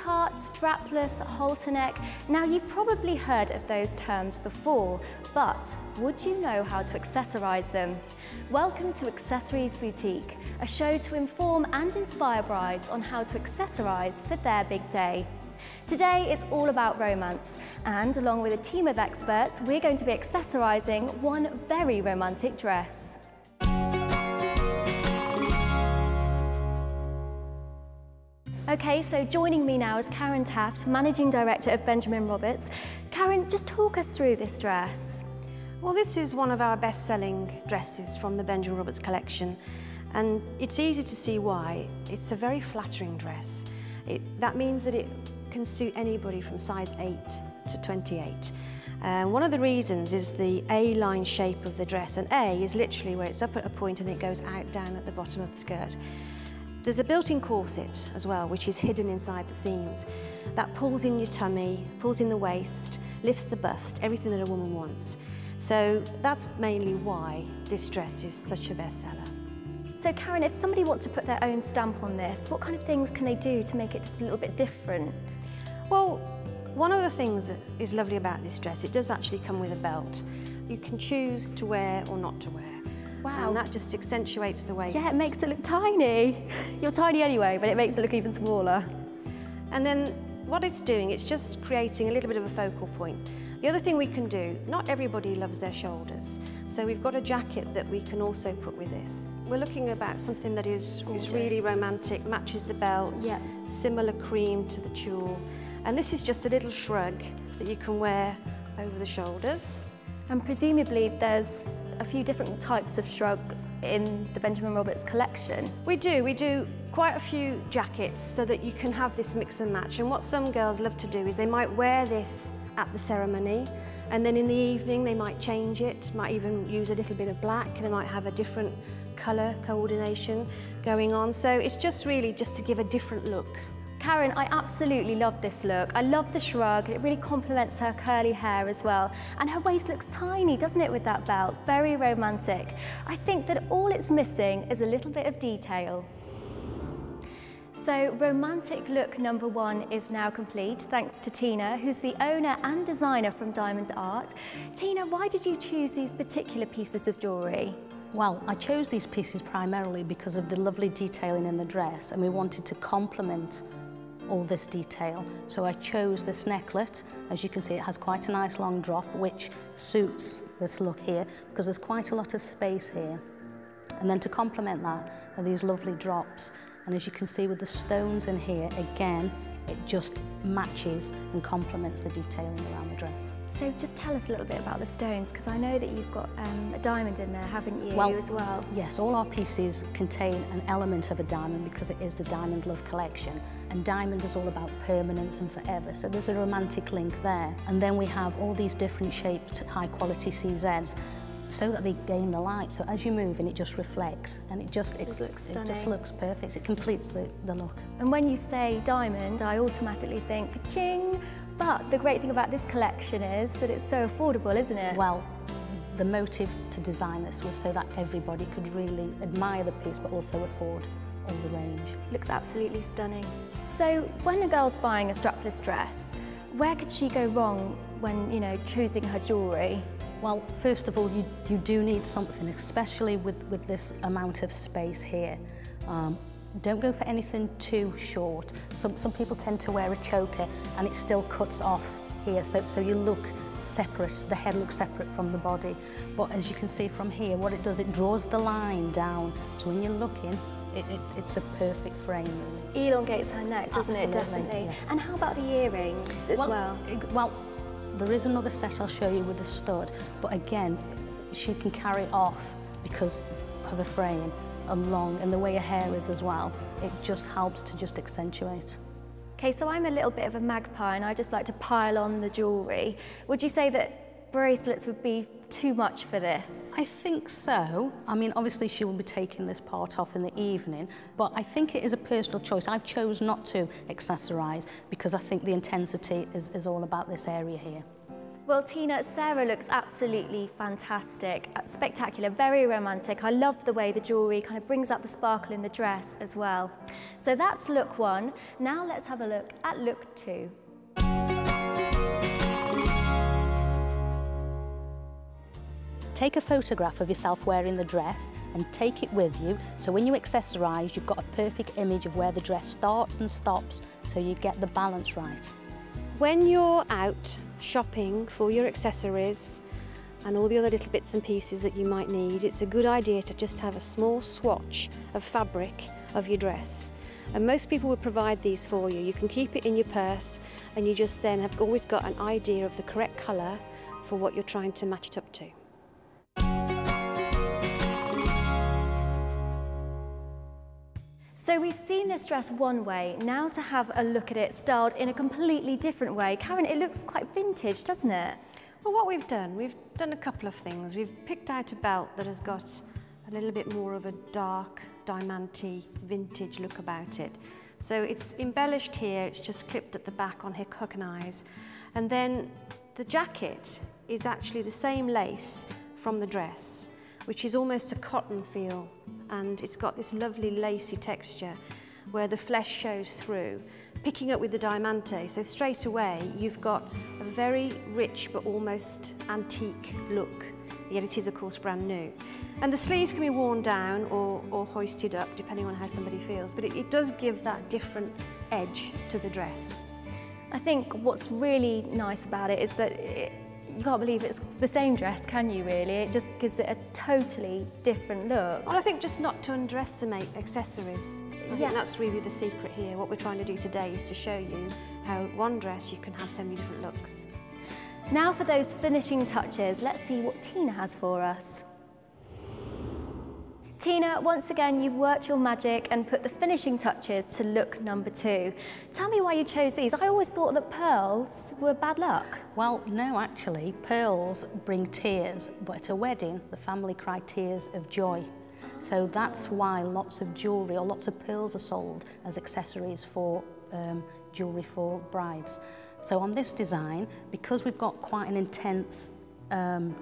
sweetheart, strapless, halter neck. Now you've probably heard of those terms before, but would you know how to accessorize them? Welcome to Accessories Boutique, a show to inform and inspire brides on how to accessorize for their big day. Today it's all about romance, and along with a team of experts, we're going to be accessorizing one very romantic dress. Okay, so joining me now is Karen Taft, Managing Director of Benjamin Roberts. Karen, just talk us through this dress. Well, this is one of our best-selling dresses from the Benjamin Roberts collection, and it's easy to see why. It's a very flattering dress. That means that it can suit anybody from size 8 to 28. One of the reasons is the A-line shape of the dress, and A is literally where it's up at a point and it goes out down at the bottom of the skirt. There's a built-in corset as well, which is hidden inside the seams. That pulls in your tummy, pulls in the waist, lifts the bust, everything that a woman wants. So that's mainly why this dress is such a bestseller. So Karen, if somebody wants to put their own stamp on this, what kind of things can they do to make it just a little bit different? Well, one of the things that is lovely about this dress, it does actually come with a belt. You can choose to wear or not to wear. Wow. And that just accentuates the waist. Yeah, it makes it look tiny. You're tiny anyway, but it makes it look even smaller. And then what it's doing, it's just creating a little bit of a focal point. The other thing we can do, not everybody loves their shoulders, so we've got a jacket that we can also put with this. We're looking about something that is really romantic, matches the belt, yeah, similar cream to the tulle. And this is just a little shrug that you can wear over the shoulders. And presumably there's a few different types of shrug in the Benjamin Roberts collection. We do quite a few jackets so that you can have this mix and match. And what some girls love to do is they might wear this at the ceremony, and then in the evening they might change it, might even use a little bit of black, they might have a different colour coordination going on. So it's just really just to give a different look. Karen, I absolutely love this look. I love the shrug. It really complements her curly hair as well. And her waist looks tiny, doesn't it, with that belt? Very romantic. I think that all it's missing is a little bit of detail. So romantic look number 1 is now complete, thanks to Tina, who's the owner and designer from Diamond Art. Tina, why did you choose these particular pieces of jewellery? Well, I chose these pieces primarily because of the lovely detailing in the dress, and we wanted to complement all this detail. So I chose this necklet. As you can see, it has quite a nice long drop, which suits this look here because there's quite a lot of space here. And then to complement that are these lovely drops. And as you can see with the stones in here, again, it just matches and complements the detailing around the dress. So just tell us a little bit about the stones, because I know that you've got a diamond in there, haven't you, as well? Yes, all our pieces contain an element of a diamond because it is the DiamondLove collection. And diamond is all about permanence and forever, so there's a romantic link there. And then we have all these different shaped high-quality CZs so that they gain the light. So as you move in, it just reflects, and it just looks perfect. It completes the look. And when you say diamond, I automatically think ka-ching. But the great thing about this collection is that it's so affordable, isn't it? Well, the motive to design this was so that everybody could really admire the piece but also afford all the range. Looks absolutely stunning. So when a girl's buying a strapless dress, where could she go wrong when, choosing her jewellery? Well, first of all, you do need something, especially with this amount of space here. Don't go for anything too short. Some people tend to wear a choker and it still cuts off here, so you look separate, the head looks separate from the body. But as you can see from here, what it does, it draws the line down. So when you're looking, it's a perfect frame, really. Elongates her neck, doesn't Absolutely, it? Definitely. Yes. And how about the earrings as well? Well, there is another set I'll show you with the stud, but again, she can carry off because of a frame. Along and the way her hair is as well, it just helps to just accentuate. Okay, so I'm a little bit of a magpie and I just like to pile on the jewellery. Would you say that bracelets would be too much for this? I think so. I mean, obviously she will be taking this part off in the evening, but I think it is a personal choice. I've chose not to accessorise because I think the intensity is all about this area here. Well, Tina, Sarah looks absolutely fantastic, spectacular, very romantic. I love the way the jewellery kind of brings out the sparkle in the dress as well. So that's look 1. Now let's have a look at look 2. Take a photograph of yourself wearing the dress and take it with you, so when you accessorise, you've got a perfect image of where the dress starts and stops, so you get the balance right. When you're out shopping for your accessories and all the other little bits and pieces that you might need, it's a good idea to just have a small swatch of fabric of your dress. And most people would provide these for you. You can keep it in your purse, and you just then have always got an idea of the correct colour for what you're trying to match it up to. So we've seen this dress one way, now to have a look at it styled in a completely different way. Karen, it looks quite vintage, doesn't it? Well, what we've done a couple of things. We've picked out a belt that has got a little bit more of a dark, diamante, vintage look about it. So it's embellished here, it's just clipped at the back on hook and eyes. And then the jacket is actually the same lace from the dress, which is almost a cotton feel, and it's got this lovely lacy texture where the flesh shows through, picking up with the diamante. So straight away you've got a very rich but almost antique look, yet it is of course brand new. And the sleeves can be worn down or hoisted up depending on how somebody feels, but it does give that different edge to the dress. I think what's really nice about it is that you can't believe it's the same dress, can you really? It just gives it a totally different look. Well, I think just not to underestimate accessories. I think that's really the secret here. What we're trying to do today is to show you how one dress you can have so many different looks. Now for those finishing touches, let's see what Tina has for us. Tina, once again, you've worked your magic and put the finishing touches to look number 2. Tell me why you chose these. I always thought that pearls were bad luck. Well, no, actually, pearls bring tears, but at a wedding, the family cry tears of joy. So that's why lots of jewellery or lots of pearls are sold as accessories for jewellery for brides. So on this design, because we've got quite an intense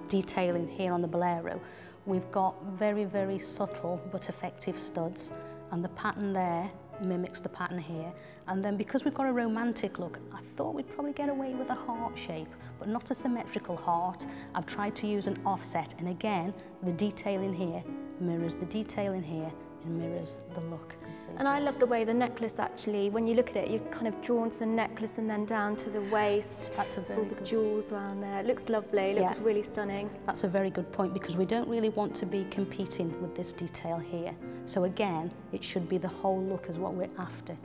detailing here on the bolero, we've got very, very subtle but effective studs, and the pattern there mimics the pattern here. And then because we've got a romantic look, I thought we'd probably get away with a heart shape, but not a symmetrical heart. I've tried to use an offset, and again, the detailing here mirrors the detailing here and mirrors the look. And I love the way the necklace actually, when you look at it, you're kind of drawn to the necklace and then down to the waist. That's a very all the jewels around there. It looks lovely, it looks really stunning. That's a very good point, because we don't really want to be competing with this detail here. So again, it should be the whole look as what we're after.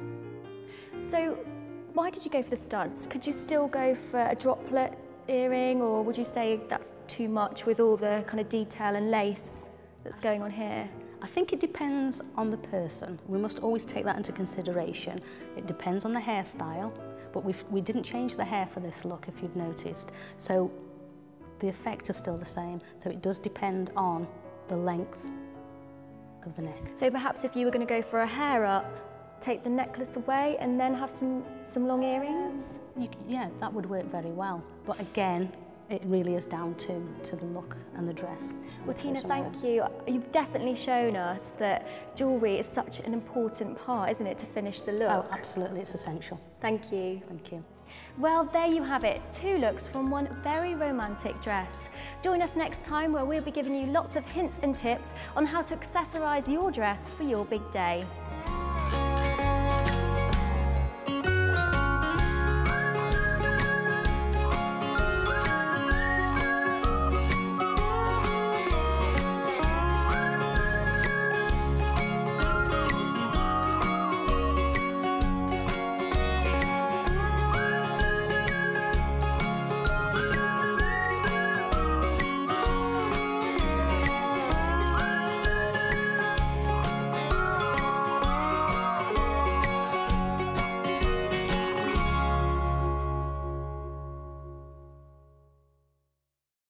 So why did you go for the studs? Could you still go for a droplet earring, or would you say that's too much with all the kind of detail and lace that's going on here? I think it depends on the person. We must always take that into consideration. It depends on the hairstyle, but we didn't change the hair for this look, if you've noticed. So the effect is still the same. So it does depend on the length of the neck. So perhaps if you were going to go for a hair up, take the necklace away and then have some long earrings? Yeah, that would work very well. But again, it really is down to the look and the dress. Well, Tina, thank you. You've definitely shown us that jewellery is such an important part, isn't it, to finish the look? Oh, absolutely, it's essential. Thank you. Thank you. Well, there you have it, 2 looks from one very romantic dress. Join us next time where we'll be giving you lots of hints and tips on how to accessorise your dress for your big day.